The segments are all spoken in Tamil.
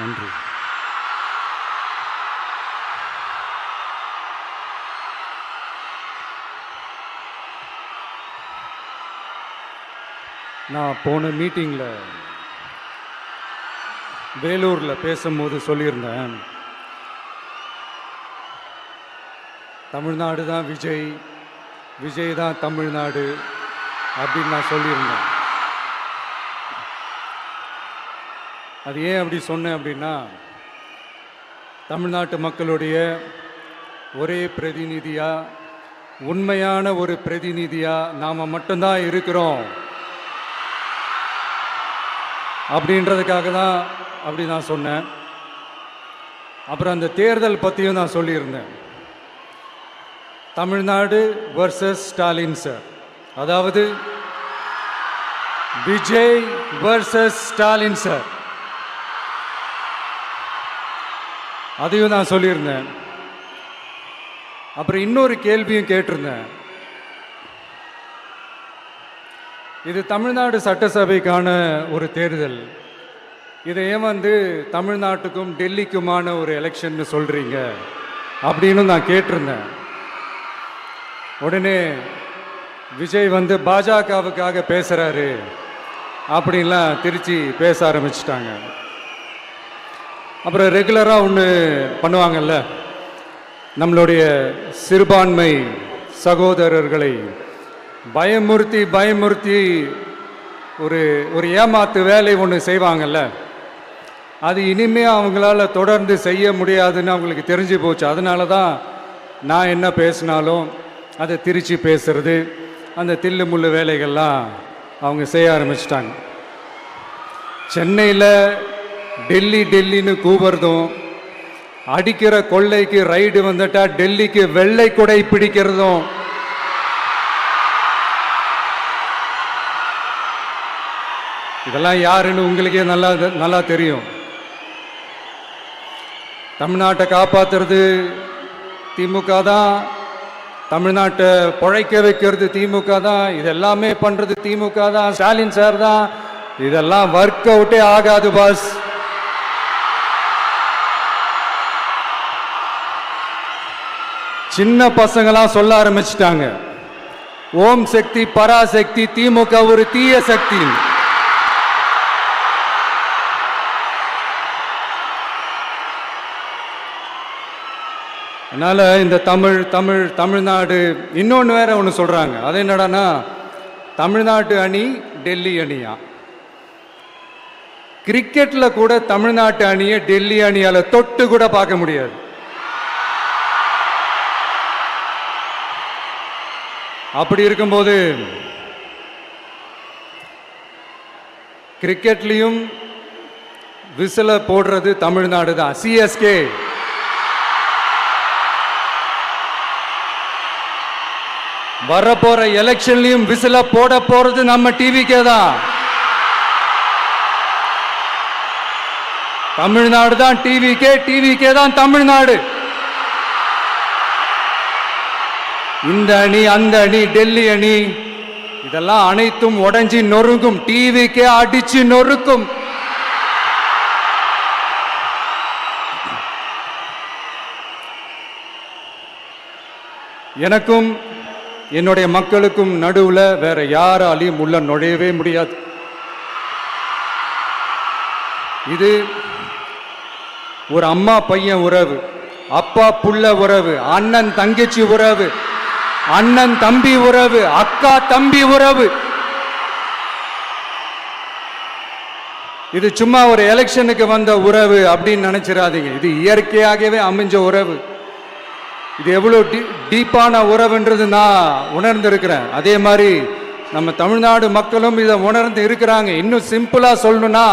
நன்றி. நான் போன மீட்டிங்கில் வேலூரில் பேசும்போது சொல்லியிருந்தேன், தமிழ்நாடு தான் விஜய், விஜய் தான் தமிழ்நாடு அப்படின்னு நான் சொல்லியிருந்தேன். அது ஏன் அப்படி சொன்னேன் அப்படின்னா, தமிழ்நாட்டு மக்களுடைய ஒரே பிரதிநிதியாக, உண்மையான ஒரு பிரதிநிதியாக நாம் மட்டும்தான் இருக்கிறோம் அப்படின்றதுக்காக தான் அப்படி நான் சொன்னேன். அப்புறம் அந்த தேர்தல் பற்றியும் நான் சொல்லியிருந்தேன். தமிழ்நாடு வர்சஸ் ஸ்டாலின் சார், அதாவது விஜய் வர்சஸ் ஸ்டாலின் சார், அதையும் நான் சொல்லியிருந்தேன். அப்புறம் இன்னொரு கேள்வியும் கேட்டிருந்தேன். இது தமிழ்நாடு சட்டசபைக்கான ஒரு தேர்தல், இதை ஏன் தமிழ்நாட்டுக்கும் டெல்லிக்குமான ஒரு எலெக்ஷன் சொல்கிறீங்க அப்படின்னு நான் கேட்டிருந்தேன். உடனே விஜய் பாஜகவுக்காக பேசுகிறாரு அப்படின்லாம் திருச்சி பேச ஆரம்பிச்சிட்டாங்க. அப்புறம் ரெகுலராக ஒன்று பண்ணுவாங்கல்ல, நம்மளுடைய சிறுபான்மை சகோதரர்களை பயமுறுத்தி பயமுறுத்தி ஒரு ஏமாத்து வேலை ஒன்று செய்வாங்கல்ல, அது இனிமே அவங்களால தொடர்ந்து செய்ய முடியாதுன்னு அவங்களுக்கு தெரிஞ்சு போச்சு. அதனால தான் நான் என்ன பேசினாலும் அதை திருச்சி பேசுறது, அந்த தில்லு முள்ளு வேலைகள்லாம் அவங்க செய்ய ஆரம்பிச்சிட்டாங்க. சென்னையில் டெல்லி டெல்லின்னு கூவுறதும், அடிக்கிற கொள்ளைக்கு ரைடு வந்துட்டா டெல்லிக்கு வெள்ளை கொடை பிடிக்கிறதும், இதெல்லாம் யாருன்னு உங்களுக்கே நல்லா தெரியும். தமிழ்நாட்டை காப்பாற்றுறது திமுக தான், தமிழ்நாட்டை பிழைக்க வைக்கிறது திமுக தான், இதெல்லாமே பண்ணுறது திமுக தான், ஸ்டாலின் சார் தான். இதெல்லாம் ஒர்க் அவுட்டே ஆகாது பாஸ். சின்ன பசங்களாம் சொல்ல ஆரம்பிச்சிட்டாங்க, ஓம் சக்தி பராசக்தி, திமுக ஒரு தீய சக்தி. அதனால இந்த தமிழ்நாடு இன்னொன்று வேற ஒன்று சொல்றாங்க. அது என்னடான்னா, தமிழ்நாட்டு அணி டெல்லி அணியா. கிரிக்கெட்ல கூட தமிழ்நாட்டு அணியை டெல்லி அணியால தொட்டு கூட பார்க்க முடியாது. அப்படி இருக்கும்போது கிரிக்கெட்லையும் விசில போடுறது தமிழ்நாடு தான், சிஎஸ்கே. வரப்போற எலெக்ஷன்லயும் விசில போட போறது நம்ம டிவிக்கே தான். தமிழ்நாடு தான் டிவிக்கே, டிவிக்கே தான் தமிழ்நாடு. இந்த அணி அந்த அணி டெல்லி அணி இதெல்லாம் அனைத்தும் உடைஞ்சி நொறுங்கும், டிவிக்கே அடிச்சு நொறுக்கும். எனக்கும் என்னுடைய மக்களுக்கும் நடுவில் வேற யாராலையும் உள்ள நுழையவே முடியாது. இது ஒரு அம்மா பையன் உறவு, அப்பா புள்ள உறவு, அண்ணன் தங்கச்சி உறவு, அண்ணன் தம்பி உறவு, அக்கா தம்பி உறவு. இது சும்மா ஒரு எலெக்ஷனுக்கு வந்த உறவு அப்படின்னு நினைச்சிடாதீங்க. இது இயற்கையாகவே அமைஞ்ச உறவு. இது எவ்வளோ டீப்பான உறவுன்றது நான் உணர்ந்திருக்கிறேன். அதே மாதிரி நம்ம தமிழ்நாடு மக்களும் இதை உணர்ந்து இருக்கிறாங்க. இன்னும் சிம்பிளா சொல்லணும்னா,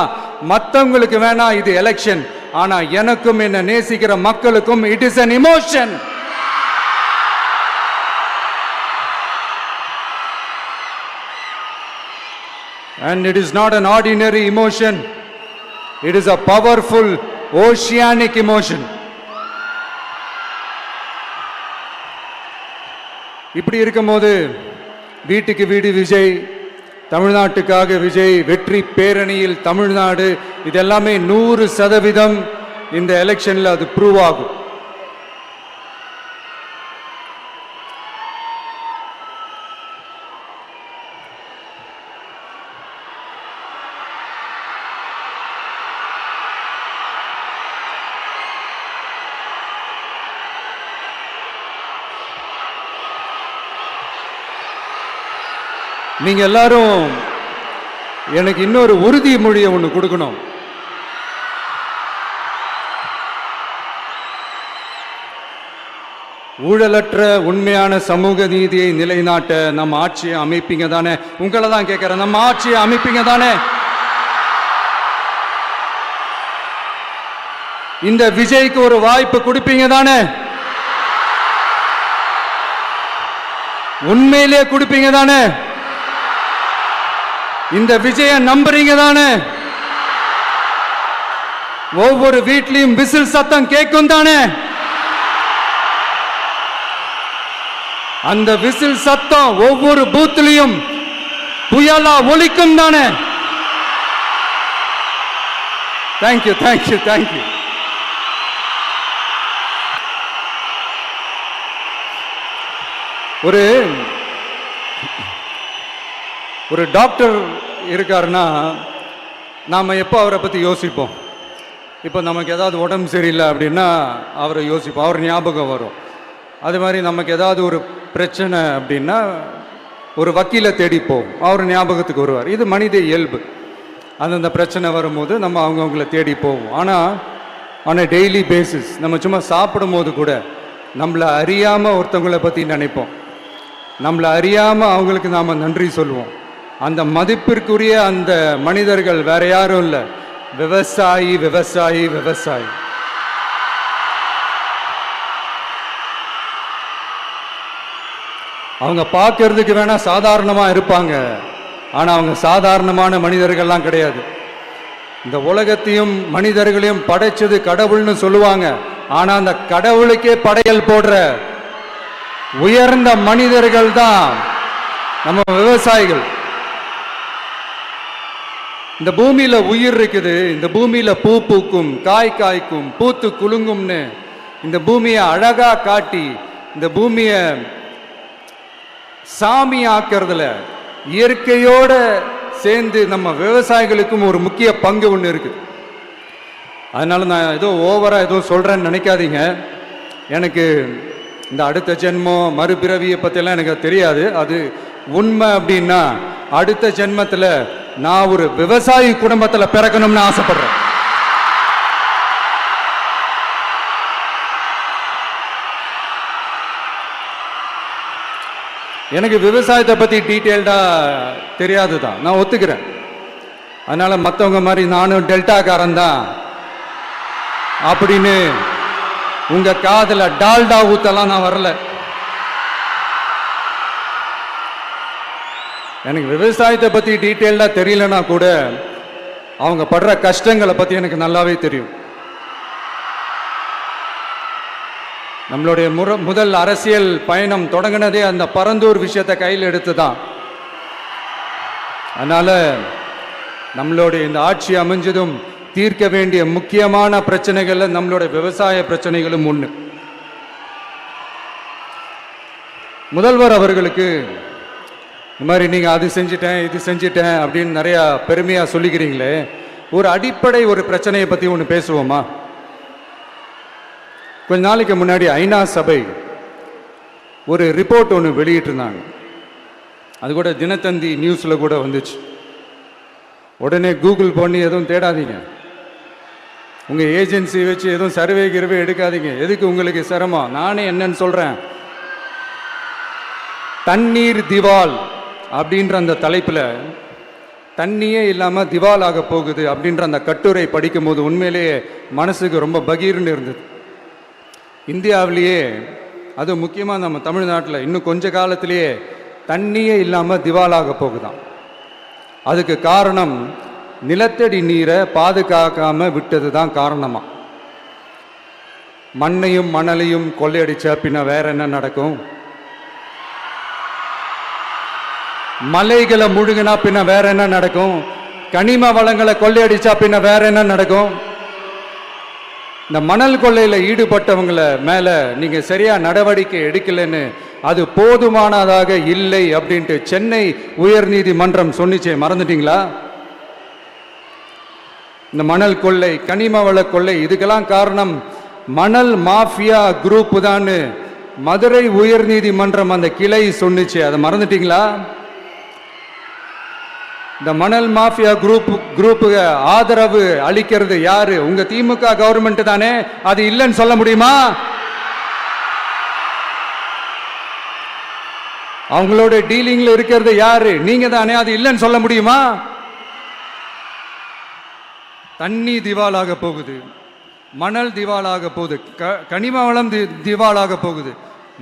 மற்றவங்களுக்கு வேணா இது எலெக்ஷன், ஆனா எனக்கும் என்ன நேசிக்கிற மக்களுக்கும் it is an emotion. And it is not an ordinary emotion. It is a powerful oceanic emotion. இப்படி இருக்கும்போது வீட்டுக்கு வீடு விஜய், தமிழ்நாட்டுக்காக விஜய், வெற்றி பேரணியில் தமிழ்நாடு, இதெல்லாமே 100% இந்த எலெக்ஷன்ல அது ப்ரூவ் ஆகும். நீங்க எல்லாரும் எனக்கு இன்னொரு உறுதிமொழியை ஒன்று கொடுக்கணும். ஊழலற்ற உண்மையான சமூக நீதியை நிலைநாட்ட நம்ம ஆட்சியை அமைப்பீங்க தானே? உங்களை தான் கேட்கிறேன், நம்ம ஆட்சியை அமைப்பீங்க தானே? இந்த விஜய்க்கு ஒரு வாய்ப்பு கொடுப்பீங்க தானே? உண்மையிலே கொடுப்பீங்க தானே? இந்த விஜய நம்புறீங்க தானே? ஒவ்வொரு வீட்லயும் விசில் சத்தம் கேட்கும் தானே? அந்த விசில் சத்தம் ஒவ்வொரு பூத்திலையும் புயலா ஒலிக்கும் தானே? Thank you, thank you, thank you. ஒரு டாக்டர் இருக்காருன்னா நாம் எப்போ அவரை பற்றி யோசிப்போம்? இப்போ நமக்கு ஏதாவது உடம்பு சரியில்லை அப்படின்னா அவரை யோசிப்போம், அவர் ஞாபகம் வரும். அது மாதிரி நமக்கு ஏதாவது ஒரு பிரச்சனை அப்படின்னா ஒரு வக்கீலை தேடிப்போம், அவர் ஞாபகத்துக்கு வருவார். இது மனித இயல்பு. அந்தந்த பிரச்சனை வரும்போது நம்ம அவங்கவுங்கள தேடி போவோம். ஆனால் ஆன் அ டெய்லி பேசிஸ் நம்ம சும்மா சாப்பிடும் போது கூட நம்மளை அறியாமல் ஒருத்தவங்களை பற்றி நினைப்போம், நம்மளை அறியாமல் அவங்களுக்கு நாம் நன்றி சொல்லுவோம். அந்த மதிப்பிற்குரிய அந்த மனிதர்கள் வேற யாரும் இல்லை, விவசாயி, விவசாயி, விவசாயி. அவங்க பார்க்கறதுக்கு வேணா சாதாரணமா இருப்பாங்க, ஆனா அவங்க சாதாரணமான மனிதர்கள்லாம் கிடையாது. இந்த உலகத்தையும் மனிதர்களையும் படைச்சது கடவுள்னு சொல்லுவாங்க, ஆனா அந்த கடவுளுக்கே படையல் போடுற உயர்ந்த மனிதர்கள் தான் நம்ம விவசாயிகள். இந்த பூமியில உயிர் இருக்குது, இந்த பூமியில பூ பூக்கும், காய் காய்க்கும், பூத்து குலுங்கும்னு இந்த பூமியை அழகா காட்டி இந்த பூமியை சாமி ஆக்கிறதுல இயற்கையோட சேர்ந்து நம்ம விவசாயிகளுக்கும் ஒரு முக்கிய பங்கு ஒன்று இருக்கு. அதனால நான் ஏதோ ஓவரா ஏதோ சொல்றேன்னு நினைக்காதீங்க. எனக்கு இந்த அடுத்த ஜென்மம் மறுபிறவியை பற்றியெல்லாம் எனக்கு தெரியாது. அது உண்மை அப்படின்னா அடுத்த ஜென்மத்தில் நான் ஒரு விவசாயி குடும்பத்தில் பிறக்கணும்னு ஆசைப்படுறேன். எனக்கு விவசாயத்தை பற்றி டீட்டெயில்டாக தெரியாது தான், நான் ஒத்துக்கிறேன். அதனால் மற்றவங்க மாதிரி நானும் டெல்டாக்காரன் தான் அப்படின்னு உங்கள் காதில் டால்டா ஊத்தலாம் நான் வரல. எனக்கு விவசாயத்தை பற்றி டீட்டெயில்டாக தெரியலனா கூட அவங்க படுற கஷ்டங்களை பற்றி எனக்கு நல்லாவே தெரியும். நம்மளுடைய முதல் அரசியல் பயணம் தொடங்கினதே அந்த பரந்தூர் விஷயத்தை கையில் எடுத்து தான். அதனால நம்மளுடைய இந்த ஆட்சி அமைஞ்சதும் தீர்க்க வேண்டிய முக்கியமான பிரச்சனைகள்ல நம்மளுடைய விவசாய பிரச்சனைகளும் ஒன்று. முதல்வர் அவர்களுக்கு இந்த மாதிரி நீங்கள் அது செஞ்சிட்டேன் இது செஞ்சிட்டேன் அப்படின்னு நிறையா பெருமையாக சொல்லிக்கிறீங்களே, ஒரு அடிப்படை ஒரு பிரச்சனையை பற்றி ஒன்று பேசுவோமா? கொஞ்ச நாளைக்கு முன்னாடி ஐநா சபை ஒரு ரிப்போர்ட் ஒன்று வெளியிட்டிருந்தாங்க. அது கூட தினத்தந்தி நியூஸில் கூட வந்துச்சு. உடனே கூகுள் பண்ணி எதுவும் தேடாதீங்க, உங்கள் ஏஜென்சி வச்சு எதுவும் சர்வே கிருவே எடுக்காதீங்க. எதுக்கு உங்களுக்கு சிரமம்? நானே என்னன்னு சொல்கிறேன். தண்ணீர் திவால் அப்படின்ற அந்த தலைப்பில் தண்ணியே இல்லாமல் திவால் ஆக போகுது அப்படின்ற அந்த கட்டுரை படிக்கும் போது உண்மையிலேயே மனசுக்கு ரொம்ப பகீர்னு இருந்தது. இந்தியாவிலேயே அது முக்கியமாக நம்ம தமிழ்நாட்டில் இன்னும் கொஞ்ச காலத்திலேயே தண்ணியே இல்லாமல் திவாலாக போகுதான். அதுக்கு காரணம் நிலத்தடி நீரை பாதுகாக்காமல் விட்டது தான் காரணமா. மண்ணையும் மணலையும் கொள்ளையடிச்சா பின்ன வேற என்ன நடக்கும்? மலைகளை முழுகினா பின்ன வேற என்ன நடக்கும்? கனிம வளங்களை கொள்ளையடிச்சா பின்ன வேற என்ன நடக்கும்? இந்த மணல் கொள்ளையில் ஈடுபட்டவங்கள மேல நீங்க சரியா நடவடிக்கை எடுக்கலன்னு அது போதுமானதாக இல்லை அப்படின்ட்டு சென்னை உயர்நீதிமன்றம் சொன்னிச்சே, மறந்துட்டீங்களா? இந்த மணல் கொள்ளை, கனிம வள கொள்ளை, இதுக்கெல்லாம் காரணம் மணல் மாஃபியா குரூப் தான் மதுரை உயர்நீதிமன்றம் அந்த கிளை சொன்னிச்சு. அதை மறந்துட்டீங்களா? இந்த மணல் மாஃபியா குரூப்புக்கு ஆதரவு அளிக்கிறது யாரு? உங்க திமுக கவர்மெண்ட் தானே. அது இல்லைன்னு சொல்ல முடியுமா? அவங்களோட டீலிங்ல இருக்கிறது யாரு? நீங்க தானே. அது இல்லைன்னு சொல்ல முடியுமா? தண்ணி திவாலாக போகுது, மணல் திவாலாக போகுது, கனிம வளம் திவாலாக போகுது.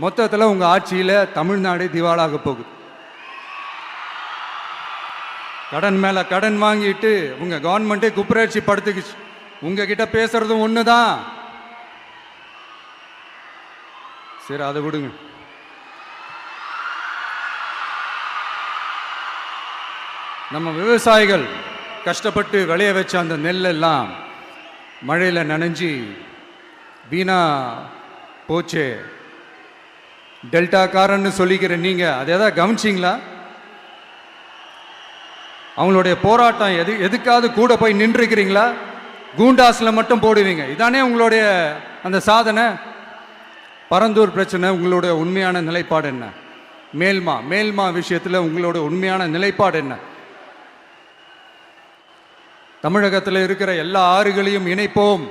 மொத்தத்தில் உங்க ஆட்சியில தமிழ்நாடு திவாலாக போகுது. கடன் மேல கடன் வாங்கிட்டு உங்க கவர்மெண்ட்டே குப்பராட்சி படுத்துக்குச்சு. உங்ககிட்ட பேசுறதும் ஒண்ணுதான். சரி, அதை விடுங்க. நம்ம விவசாயிகள் கஷ்டப்பட்டு விளைய வச்ச அந்த நெல்லெல்லாம் மழையில் நனைஞ்சி வீணா போச்சே. டெல்டாக்காரன்னு சொல்லிக்கிற நீங்க அதை எதாவது கவனிச்சிங்களா? அவங்களுடைய போராட்டம் எதுக்காவது கூட போய் நின்றுக்கிறீங்களா? கூண்டாஸில் மட்டும் போடுவீங்க. இதானே உங்களுடைய அந்த சாதனை. பரந்தூர் பிரச்சனை, உங்களுடைய உண்மையான நிலைப்பாடு என்ன? மேல்மா விஷயத்தில் உங்களோட உண்மையான நிலைப்பாடு என்ன? தமிழகத்தில் இருக்கிற எல்லா ஆறுகளையும் இணைப்போம்,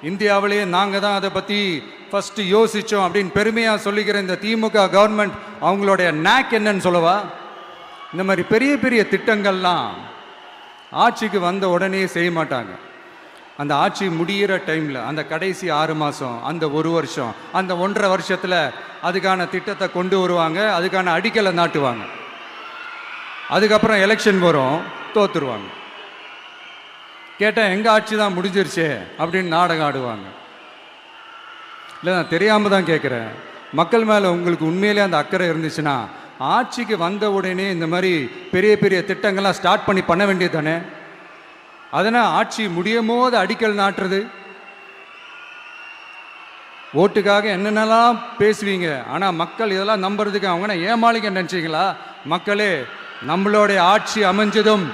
இந்தியாவிலேயே நாங்கள் தான் அதை பற்றி ஃபஸ்ட்டு யோசித்தோம் அப்படின்னு பெருமையாக சொல்லிக்கிற இந்த திமுக கவர்மெண்ட் அவங்களுடைய நாக் என்னன்னு சொல்லவா? இந்த மாதிரி பெரிய பெரிய திட்டங்கள்லாம் ஆட்சிக்கு வந்த உடனே செய்ய மாட்டாங்க. அந்த ஆட்சி முடிகிற டைமில், அந்த கடைசி 6 மாதம், அந்த 1 வருஷம், அந்த 1.5 வருஷத்தில் அதுக்கான திட்டத்தை கொண்டு வருவாங்க, அதுக்கான அடிக்கலை நாட்டுவாங்க. அதுக்கப்புறம் எலெக்ஷன் வரும், தோத்துருவாங்க. கேட்டால் எங்கள் ஆட்சி தான் முடிஞ்சிருச்சே அப்படின்னு நாடகம் ஆடுவாங்க. இல்லை, நான் தெரியாமல் தான் கேட்குறேன். மக்கள் மேலே உங்களுக்கு உண்மையிலே அந்த அக்கறை இருந்துச்சுன்னா ஆட்சிக்கு வந்த உடனே இந்த மாதிரி பெரிய பெரிய திட்டங்கள்லாம் ஸ்டார்ட் பண்ண வேண்டியது தானே. அதனால் ஆட்சி முடியும் போது அடிக்கல் நாட்டுறது. ஓட்டுக்காக என்னென்னலாம் பேசுவீங்க, ஆனால் மக்கள் இதெல்லாம் நம்புறதுக்கு அவங்கன்னா ஏமாளிங்க நினச்சிங்களா? மக்களே, நம்மளுடைய ஆட்சி அமைஞ்சதும்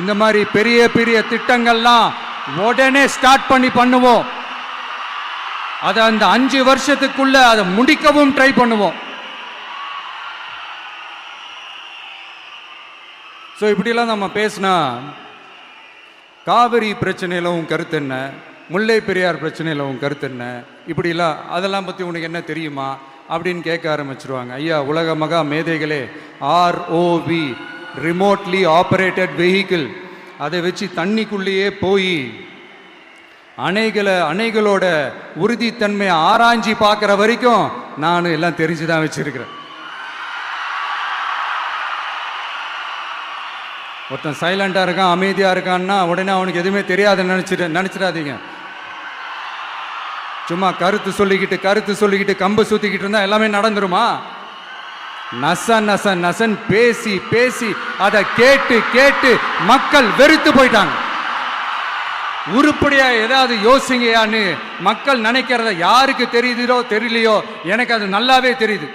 இந்த மாதிரி பெரிய பெரிய திட்டங்கள்லாம் உடனே ஸ்டார்ட் பண்ணுவோம். அதை அந்த 5 வருஷத்துக்குள்ள அதை முடிக்கவும் ட்ரை பண்ணுவோம். ஸோ இப்படிலாம் நம்ம பேசினா காவிரி பிரச்சனையில் உன் கருத்து என்ன, முல்லை பெரியார் பிரச்சனையில் உன் கருத்து என்ன, இப்படிலாம் அதெல்லாம் பற்றி உனக்கு என்ன தெரியுமா அப்படின்னு கேட்க ஆரம்பிச்சிருவாங்க. ஐயா, உலக மகா மேதைகளே, ROV, ரிமோட்லி ஆப்ரேட்டட் வெஹிக்கிள், அதை வச்சு தண்ணிக்குள்ளேயே போய் அணைகளோட உறுதித்தன்மையை ஆராய்ச்சி பார்க்குற வரைக்கும் நான் எல்லாம் தெரிஞ்சு தான் வச்சிருக்கிறேன். ஒருத்தன் சைலண்டாக இருக்கான், அமைதியாக இருக்கான்னா உடனே அவனுக்கு எதுவுமே தெரியாதுன்னு நினச்சிடாதீங்க. சும்மா கருத்து சொல்லிக்கிட்டு கம்பு சுற்றிக்கிட்டு இருந்தால் எல்லாமே நடந்துருமா? நசன் பேசி அதை கேட்டு மக்கள் வெறுத்து போயிட்டாங்க. உருப்படியா ஏதாவது யோசிங்கயான்னு மக்கள் நினைக்கிறத யாருக்கு தெரியுதோ தெரியலையோ, எனக்கு அது நல்லாவே தெரியுது.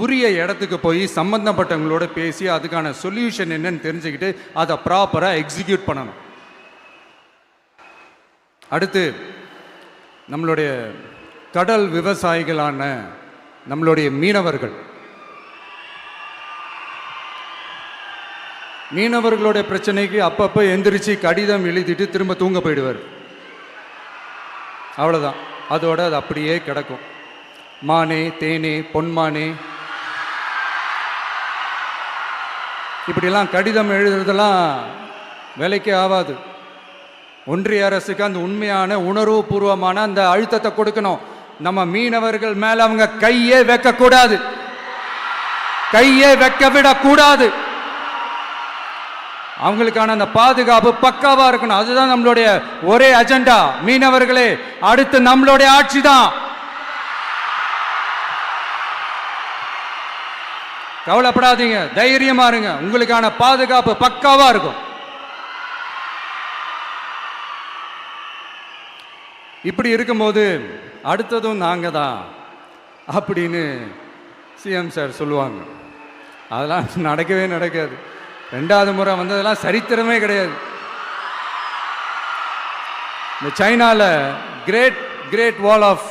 உரிய இடத்துக்கு போய் சம்பந்தப்பட்டவங்களோட பேசி அதுக்கான சொல்யூஷன் என்னன்னு தெரிஞ்சுக்கிட்டு அதை ப்ராப்பராக எக்ஸிக்யூட் பண்ணணும். அடுத்து நம்மளுடைய கடல் விவசாயிகளான நம்மளுடைய மீனவர்களுடைய பிரச்சனைக்கு அப்பப்போ எந்திரிச்சு கடிதம் எழுதிட்டு திரும்ப தூங்க போயிடுவார். அவ்வளோதான், அதோட அது அப்படியே கிடக்கும். மானே, தேனே, பொன்மானே, இப்படிலாம் கடிதம் எழுதுறதெல்லாம் வேலைக்கே ஆகாது. ஒன்றிய அரசுக்கு அந்த உண்மையான உணர்வுபூர்வமான அந்த அழுத்தத்தை கொடுக்கணும். நம்ம மீனவர்கள் மேல அவங்க கையே வைக்கக்கூடாது, கையே வைக்க விடக்கூடாது. அவங்களுக்கான அந்த பாதுகாப்பு பக்காவா இருக்கணும். அதுதான் நம்மளுடைய ஒரே அஜெண்டா. மீனவர்களே, அடுத்து நம்மளுடைய ஆட்சி தான். கவலைப்படாதீங்க, தைரியமா இருங்க, உங்களுக்கான பாதுகாப்பு பக்காவா இருக்கும். இப்படி இருக்கும்போது அடுத்ததும் நாங்க தான் அப்படின்னு சிஎம் சார் சொல்லுவாங்க. அதெல்லாம் நடக்கவே நடக்காது. 2வது முறை வந்ததெல்லாம் சரித்திரமே கிடையாது. இந்த சைனால கிரேட் வால் ஆஃப்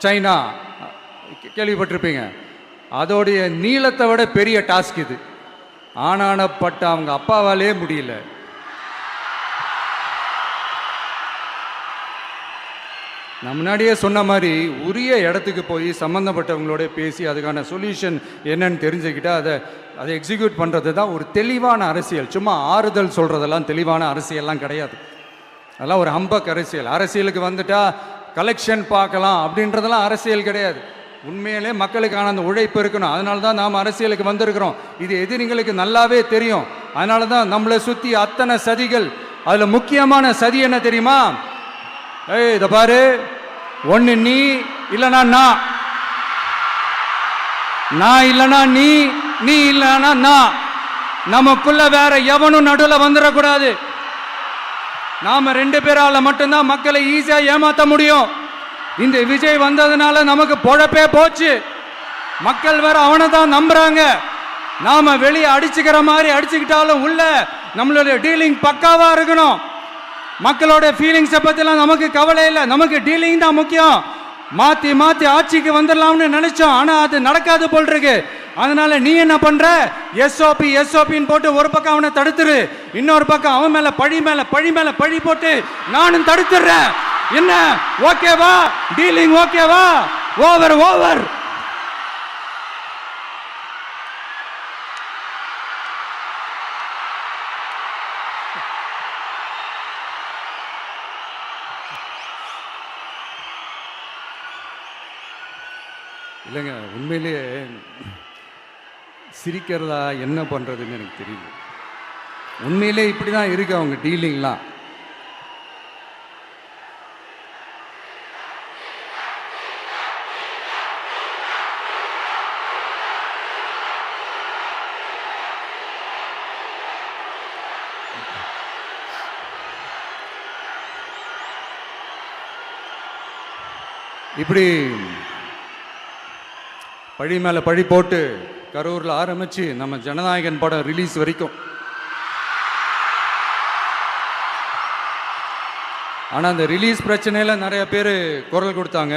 சைனா கேள்விப்பட்டிருப்பீங்க. அதோடைய நீளத்தை விட பெரிய டாஸ்க் இது. ஆனானப்பட்ட அவங்க அப்பாவாலே முடியல. நான் முன்னாடியே சொன்ன மாதிரி உரிய இடத்துக்கு போய் சம்மந்தப்பட்டவங்களோட பேசி அதுக்கான சொல்யூஷன் என்னன்னு தெரிஞ்சுக்கிட்டா அதை எக்ஸிக்யூட் பண்ணுறது தான் ஒரு தெளிவான அரசியல். சும்மா ஆறுதல் சொல்கிறதெல்லாம் தெளிவான அரசியல்லாம் கிடையாது. அதெல்லாம் ஒரு ஹம்பக் அரசியல். அரசியலுக்கு வந்துட்டா கலெக்ஷன் பார்க்கலாம் அப்படின்றதெல்லாம் அரசியல் கிடையாது. உண்மையிலே மக்களுக்கான அந்த உழைப்பு இருக்கணும். அதனால தான் நாம் அரசியலுக்கு வந்திருக்கிறோம். இது எதிரிங்களுக்கு நல்லாவே தெரியும். அதனால தான் நம்மளை சுற்றி அத்தனை சதிகள். அதில் முக்கியமான சதி என்ன தெரியுமா? இதை பாரு, ஒன்று நீ இல்லைனா நான் இல்லைனா நீ இல்லைனா நான். நமக்குள்ள வேற எவனும் நடுவில் வந்துடக்கூடாது. நாம 2 பேரால மட்டும்தான் மக்களை ஈஸியா ஏமாற்ற முடியும். இந்த விஜய் வந்ததுனால நமக்கு பொழப்பே போச்சு. மக்கள் வேற அவனை தான் நம்புறாங்க. நாம வெளியே அடிச்சுக்கிற மாதிரி அடிச்சுக்கிட்டாலும் உள்ள நம்மளுடைய டீலிங் பக்காவா இருக்கணும். மக்களோட ஃபீலிங்ஸை பத்திலாம் நமக்கு கவலை இல்லை. நமக்கு டீலிங் தான் முக்கியம். மாத்தி ஆட்சிக்கு வந்துடலாம்னு நினைச்சோம். ஆனா அது நடக்காது போல் இருக்கு. அதனால நீ என்ன பண்ற? எஸ்ஓபின்னு போட்டு ஒரு பக்கம் அவனை தடுத்துரு, இன்னொரு பக்கம் அவன் மேல பழி போட்டு நானும் தடுத்துறேன். என்ன ஓகேவா? டீலிங் ஓகேவா? ஓவர். இல்லைங்க, உண்மையிலேயே சிரிக்கிறதா என்ன பண்ணுறதுன்னு எனக்கு தெரியல. உண்மையிலே இப்படி தான் இருக்கு அவங்க டீலிங்லாம். இப்படி பழி மேலே பழி போட்டு கரூரில் ஆரம்பித்து நம்ம ஜனநாயகன் படம் ரிலீஸ் வரைக்கும். ஆனால் அந்த ரிலீஸ் பிரச்சனையில் நிறைய பேர் குரல் கொடுத்தாங்க.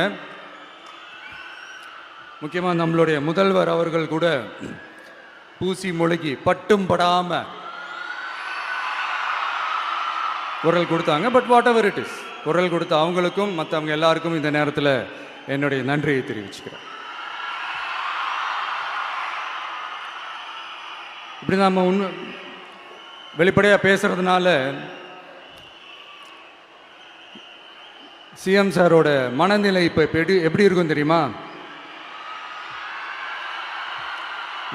முக்கியமாக நம்மளுடைய முதல்வர் அவர்கள் கூட பூசி மொழிகி பட்டும் படாமல் குரல் கொடுத்தாங்க. But what ever it is, குரல் கொடுத்த அவங்களுக்கும் மற்றவங்க எல்லாருக்கும் இந்த நேரத்தில் என்னுடைய நன்றியை தெரிவிச்சுக்கிறேன். இப்படி நம்ம வெளிப்படையாக பேசுறதுனால சிஎம் சாரோட மனநிலை இப்போ எப்படி இருக்கும் தெரியுமா?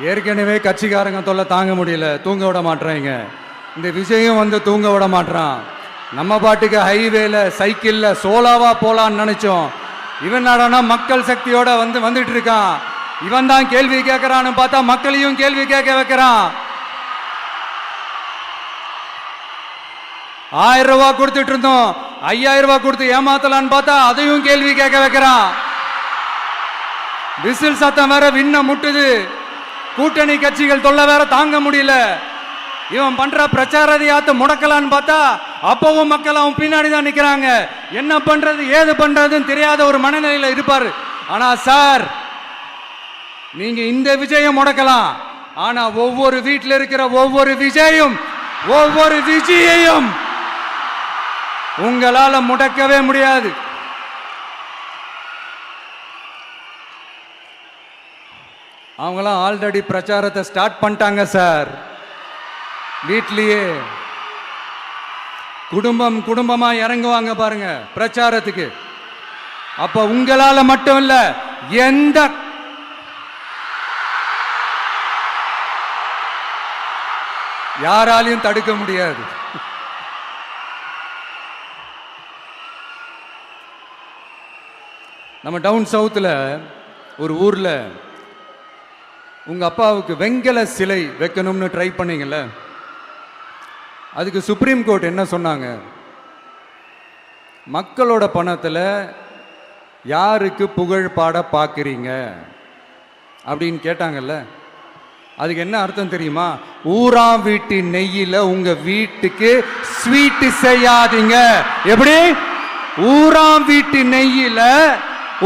ஏற்கனவே கட்சிக்காரங்க தொல்லை தாங்க முடியல, தூங்க விட மாட்டேறாங்க. இந்த விஜயும் வந்து தூங்க விட மாட்டான். நம்ம பாட்டுக்கு ஹைவேல சைக்கிள்ல சோலாவா போலான்னு நினைச்சோம். இவன் நாடானா மக்கள் சக்தியோட வந்துட்டு இருக்கான். இவன் தான் கேள்வி கேட்கிறான்னு பார்த்தா மக்களையும் கேள்வி கேட்க வைக்கிறான். 1000 ரூபாய் கொடுத்துட்டு இருந்தோம், 5000 ரூபாய் கொடுத்து ஏமாத்தலான்னு பார்த்தா அதையும் கேள்வி கேட்க வைக்கிறான். விசில் சத்தம் வேற விண்ண முட்டுது. கூட்டணி கட்சிகள் தொல்லை வேற தாங்க முடியல. இவன் பண்ற பிரச்சாரத்தையாத்த முடக்கலான்னு பார்த்தா அப்பவும் மக்கள் அவன் பின்னாடி தான் நிக்கிறாங்க. என்ன பண்றது ஏது பண்றதுன்னு தெரியாத ஒரு மனநிலையில இருப்பாரு. ஆனா சார், நீங்க இந்த விஜயம் முடக்கலாம். ஆனா ஒவ்வொரு வீட்டில் இருக்கிற ஒவ்வொரு விஜயையும் உங்களால முடக்கவே முடியாது. அவங்களாம் ஆல்ரெடி பிரச்சாரத்தை ஸ்டார்ட் பண்ணிட்டாங்க சார். வீட்லயே குடும்பமா இறங்குவாங்க பாருங்க பிரச்சாரத்துக்கு. அப்ப உங்களால மட்டும் இல்ல, எந்த யாராலையும் தடுக்க முடியாது. நம்ம டவுன் சவுத்தில் ஒரு ஊரில் உங்க அப்பாவுக்கு வெங்கல சிலை வைக்கணும்னு ட்ரை பண்ணீங்கல்ல, அதுக்கு சுப்ரீம் கோர்ட் என்ன சொன்னாங்க? மக்களோட பணத்தில் யாருக்கு புகழ் பாட பார்க்குறீங்க அப்படின்னு கேட்டாங்கல்ல. அதுக்கு என்ன அர்த்தம் தெரியுமா? ஊராம் வீட்டு நெய்யில உங்க வீட்டுக்கு ஸ்வீட் செய்யாதீங்க. எப்படி? ஊராம் வீட்டு நெய்யில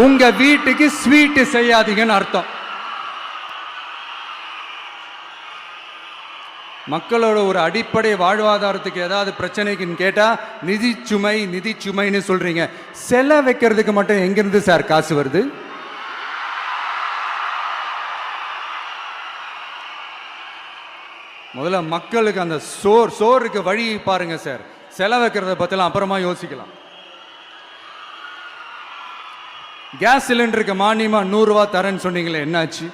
உங்க வீட்டுக்கு ஸ்வீட் செய்யாதீங்கன்னு அர்த்தம். மக்களோட ஒரு அடிப்படை வாழ்வாதாரத்துக்கு ஏதாவது பிரச்சனைக்குன்னு கேட்டா நிதி சுமைன்னு சொல்றீங்க. செலை வைக்கிறதுக்கு மட்டும் எங்கிருந்து சார் காசு வருது? முதல்ல மக்களுக்கு அந்த சோறுக்கு வழி பாருங்க சார். செலை வைக்கிறத பத்திலாம் அப்புறமா யோசிக்கலாம். கேஸ் சிலிண்டருக்கு மானியமா 100 ரூபாய் தரேன்னு சொன்னீங்களே, என்னாச்சு?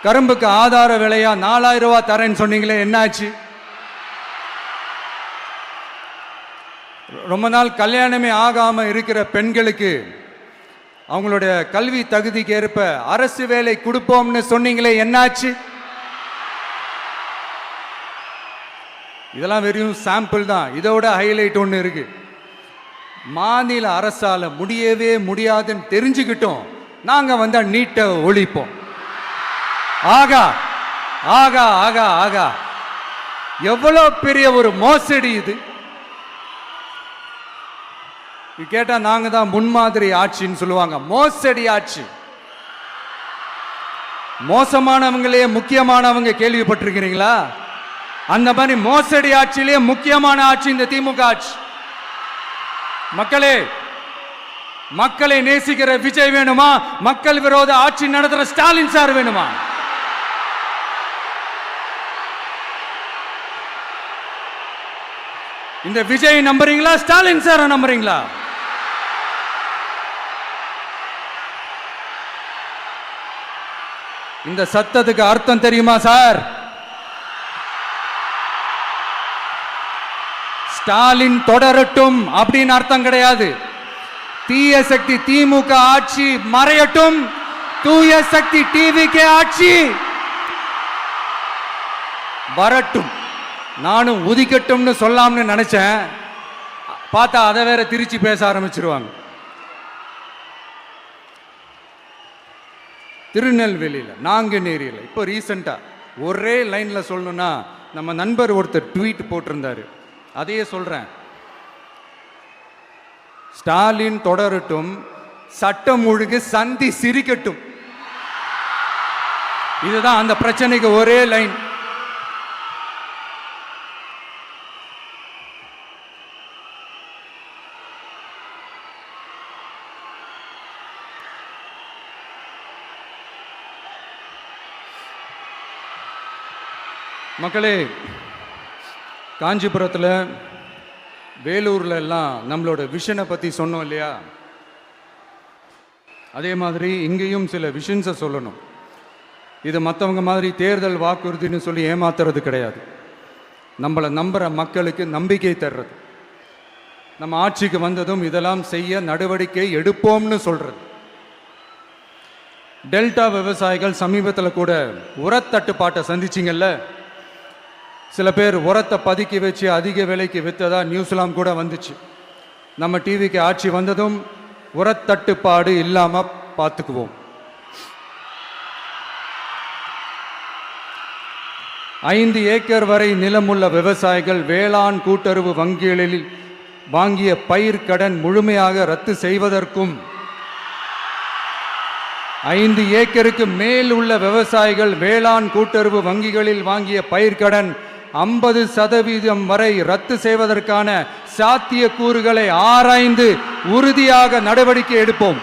கரும்புக்கு ஆதார விலையா 4000 ரூபாய் தரேன்னு சொன்னீங்களே, என்னாச்சு? ரொம்ப நாள் கல்யாணமே ஆகாம இருக்கிற பெண்களுக்கு அவங்களுடைய கல்வி தகுதிக்கு ஏற்ப அரசு வேலை கொடுப்போம்னு சொன்னீங்களே, என்னாச்சு? இதெல்லாம் வெறும் சாம்பிள் தான். இதோட ஹைலைட் ஒன்று இருக்கு. மாநில அரசால முடியவே முடியாதுன்னு தெரிஞ்சுக்கிட்டோம், நாங்க வந்தா நீட்டை ஒழிப்போம். ஆகா ஆகா ஆகா ஆகா, எவ்வளவு பெரிய ஒரு மோசடி இது! கேட்டா நாங்க தான் முன்மாதிரி ஆட்சின்னு சொல்லுவாங்க. மோசடி ஆட்சி. மோசமானவங்களே முக்கியமானவங்க கேள்விப்பட்டிருக்கிறீங்களா? அந்த மாதிரி மோசடி ஆட்சியிலேயே முக்கியமான ஆட்சி இந்த திமுக ஆட்சி. மக்களே, மக்களை நேசிக்கிற விஜய் வேணுமா? மக்கள் விரோத ஆட்சி நடத்துற ஸ்டாலின் சார் வேணுமா? இந்த விஜய் நம்புறீங்களா, ஸ்டாலின் சார் நம்புறீங்களா? இந்த சத்தத்துக்கு அர்த்தம் தெரியுமா சார்? ஸ்டாலின் தொடரட்டும் அப்படின்னு அர்த்தம் கிடையாது. தீய சக்தி திமுக ஆட்சி மறையட்டும், தூய சக்தி டிவிகே ஆட்சி வரட்டும். நானும் உதிக்கட்டும்னு சொல்லாம்னு நினைச்சேன், பார்த்தா அதை வேற திருச்சி பேச ஆரம்பிச்சிருவாங்க. திருநெல்வேலியில், நாங்குநேரியில் இப்போ ரீசெண்டா ஒரே லைன்ல சொல்லணும்னா, நம்ம நண்பர் ஒருத்தர் ட்வீட் போட்டிருந்தாரு, அதையே சொல்றேன். ஸ்டாலின் தொடரட்டும், சட்டம் ஒழுங்கு சந்தி சிரிக்கட்டும். இதுதான் அந்த பிரச்சனைக்கு ஒரே லைன். மக்களே, காஞ்சிபுரத்தில், வேலூர்ல எல்லாம் நம்மளோட விஷனை பற்றி சொன்னோம் இல்லையா? அதே மாதிரி இங்கேயும் சில விஷன்ஸை சொல்லணும். இது மற்றவங்க மாதிரி தேர்தல் வாக்குறுதின்னு சொல்லி ஏமாத்துறது கிடையாது. நம்மளை நம்புகிற மக்களுக்கு நம்பிக்கை தர்றது. நம்ம ஆட்சிக்கு வந்ததும் இதெல்லாம் செய்ய நடவடிக்கை எடுப்போம்னு சொல்றது. டெல்டா விவசாயிகள் சமீபத்தில் கூட உரத்தட்டுப்பாட்டை சந்திச்சிங்கல்ல. சில பேர் உரத்தை பதுக்கி வச்சு அதிக விலைக்கு விற்றதா நியூஸ்லாம் கூட வந்துச்சு. நம்ம டிவிக்கு ஆட்சி வந்ததும் உரத்தட்டுப்பாடு இல்லாம பார்த்துக்குவோம். 5 ஏக்கர் வரை நிலமுள்ள விவசாயிகள் வேளாண் கூட்டுறவு வங்கிகளில் வாங்கிய பயிர் கடன் முழுமையாக ரத்து செய்வதற்கும், 5 ஏக்கருக்கு மேல் உள்ள விவசாயிகள் வேளாண் கூட்டுறவு வங்கிகளில் வாங்கிய பயிர்க்கடன் 50% வரை ரத்து செய்வதற்கான சாத்திய கூறுகளை ஆராய்ந்து உறுதியாக நடவடிக்கை எடுப்போம்.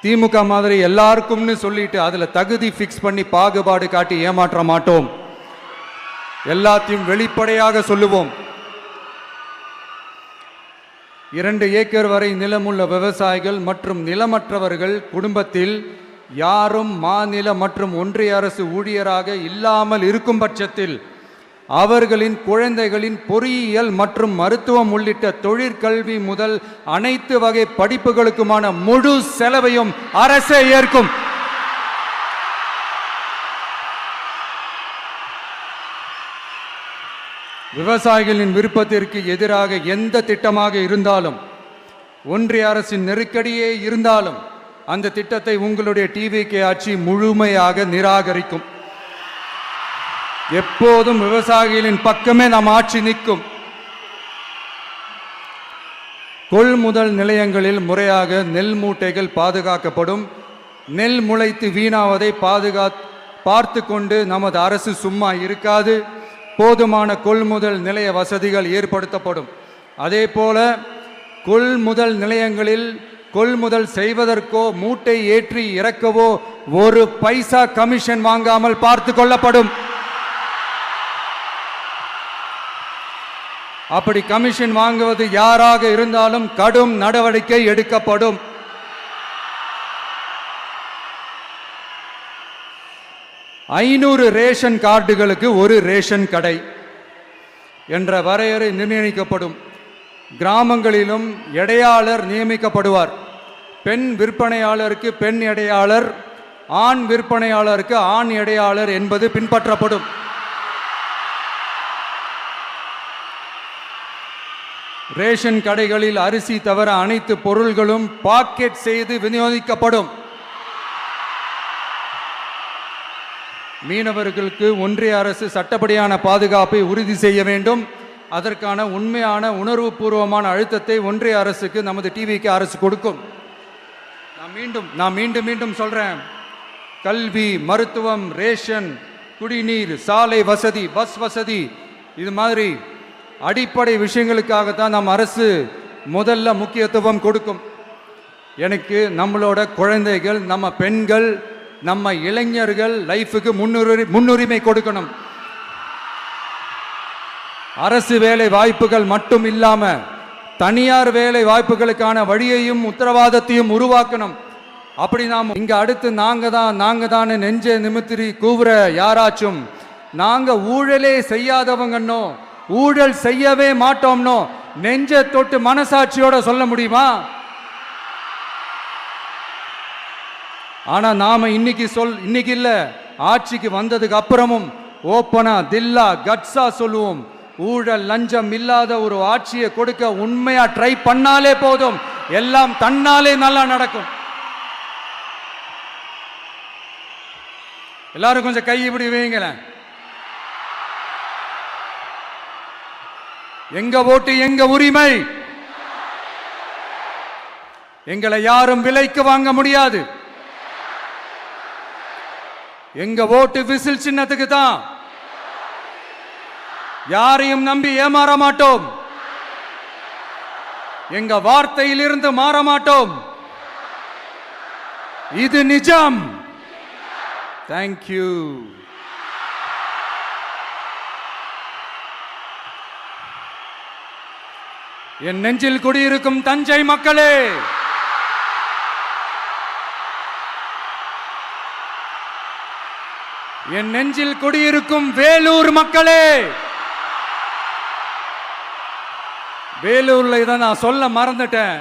திமுக மாதிரி எல்லாருக்கும்னு சொல்லிட்டு அதுல தகுதி ஃபிக்ஸ் பண்ணி பாகுபாடு காட்டி ஏமாற்ற மாட்டோம். எல்லாத்தையும் வெளிப்படையாக சொல்லுவோம். 2 ஏக்கர் வரை நிலமுள்ள விவசாயிகள் மற்றும் நிலமற்றவர்கள் குடும்பத்தில் யாரும் மாநில மற்றும் ஒன்றிய அரசு ஊழியராக இல்லாமல் இருக்கும் பட்சத்தில் அவர்களின் குழந்தைகளின் பொறியியல் மற்றும் மருத்துவம் உள்ளிட்ட தொழிற்கல்வி முதல் அனைத்து வகை படிப்புகளுக்குமான முழு செலவையும் அரசே ஏற்கும். விவசாயிகளின் விருப்பத்திற்கு எதிராக எந்த திட்டமாக இருந்தாலும், ஒன்றிய அரசின் நெருக்கடியே இருந்தாலும் அந்த திட்டத்தை உங்களுடைய டிவிகே ஆட்சி முழுமையாக நிராகரிக்கும். எப்போதும் விவசாயிகளின் பக்கமே நம் ஆட்சி நிற்கும். கொள்முதல் நிலையங்களில் முறையாக நெல் மூட்டைகள் பாதுகாக்கப்படும். நெல் முளைத்து வீணாவதை பார்த்து கொண்டு நமது அரசு சும்மா இருக்காது. போதுமான கொள்முதல் நிலைய வசதிகள் ஏற்படுத்தப்படும். அதே போல கொள்முதல் நிலையங்களில் கொள்முதல் செய்வதற்கோ மூட்டை ஏற்றி இறக்கவோ ஒரு பைசா கமிஷன் வாங்காமல் பார்த்து கொள்ளப்படும். அப்படி கமிஷன் வாங்குவது யாராக இருந்தாலும் கடும் நடவடிக்கை எடுக்கப்படும். ஐநூறு ரேஷன் கார்டுகளுக்கு ஒரு ரேஷன் கடை என்ற வரையறை நிர்ணயிக்கப்படும். கிராமங்களிலும் எடையாளர் நியமிக்கப்படுவார். பெண் விற்பனையாளருக்கு பெண் எடையாளர், ஆண் விற்பனையாளருக்கு ஆண் எடையாளர் என்பது பின்பற்றப்படும். ரேஷன் கடைகளில் அரிசி தவிர அனைத்து பொருள்களும் பாக்கெட் செய்து விநியோகிக்கப்படும். மீனவர்களுக்கு ஒன்றிய அரசு சட்டப்படியான பாதுகாப்பை உறுதி செய்ய வேண்டும். அதற்கான உண்மையான உணர்வுபூர்வமான அழுத்தத்தை ஒன்றிய அரசுக்கு நமது டிவிக்கு அரசு கொடுக்கும். நான் மீண்டும் சொல்றேன், கல்வி, மருத்துவம், ரேஷன், குடிநீர், சாலை வசதி, பஸ் வசதி, இது மாதிரி அடிப்படை விஷயங்களுக்காகத்தான் நம் அரசு முதல்ல முக்கியத்துவம் கொடுக்கும். எனக்கு நம்மளோட குழந்தைகள், நம்ம பெண்கள், நம்ம இளைஞர்கள் லைஃபுக்கு முன்னுரிமை கொடுக்கணும். அரசு வேலை வாய்ப்புகள் மட்டும் இல்லாம தனியார் வேலை வாய்ப்புகளுக்கான வழியையும் உத்தரவாதத்தையும் உருவாக்கணும். அப்படி நாம் இங்க அடுத்து நாங்க தான் நெஞ்ச நிமித்திரி கூவுற யாராச்சும் நாங்க ஊழலே செய்யாதவங்கன்னோ ஊழல் செய்யவே மாட்டோம்னோ நெஞ்ச தொட்டு மனசாட்சியோட சொல்ல முடியுமா? ஆனா நாம இன்னைக்கு இல்ல, ஆட்சிக்கு வந்ததுக்கு அப்புறமும் ஓப்பனா தில்லா கட்ஸா சொல்லுவோம், ஊழல் லஞ்சம் இல்லாத ஒரு ஆட்சியை கொடுக்க உண்மையா ட்ரை பண்ணாலே போதும், எல்லாம் தன்னாலே நல்லா நடக்கும். எல்லாரும் கொஞ்சம் கை இப்படி வைங்களேன். எங்க ஓட்டு எங்க உரிமை, எங்களை யாரும் விலைக்கு வாங்க முடியாது. எங்க ஓட்டு விசில் சின்னத்துக்கு தான். யாரையும் நம்பி ஏமாற மாட்டோம். எங்க வார்த்தையிலிருந்து மாற மாட்டோம். இது நிஜம். தேங்க்யூ. என் நெஞ்சில் குடியிருக்கும் தஞ்சை மக்களே, என் நெஞ்சில் குடியிருக்கும் வேலூர் மக்களே, வேலூர்ல இதை நான் சொல்ல மறந்துட்டேன்,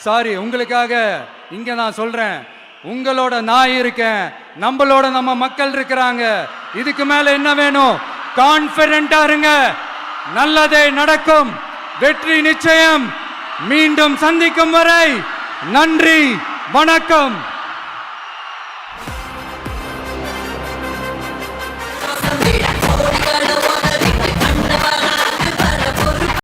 சாரி. உங்களுக்காக இங்க நான் சொல்றேன், உங்களோட நான் இருக்கேன், நம்மளோட நம்ம மக்கள் இருக்கிறாங்க. இதுக்கு மேல என்ன வேணும்? கான்பிடென்ட்டா இருங்க, நல்லதே நடக்கும், வெற்றி நிச்சயம். மீண்டும் சந்திக்கும் வரை நன்றி, வணக்கம்.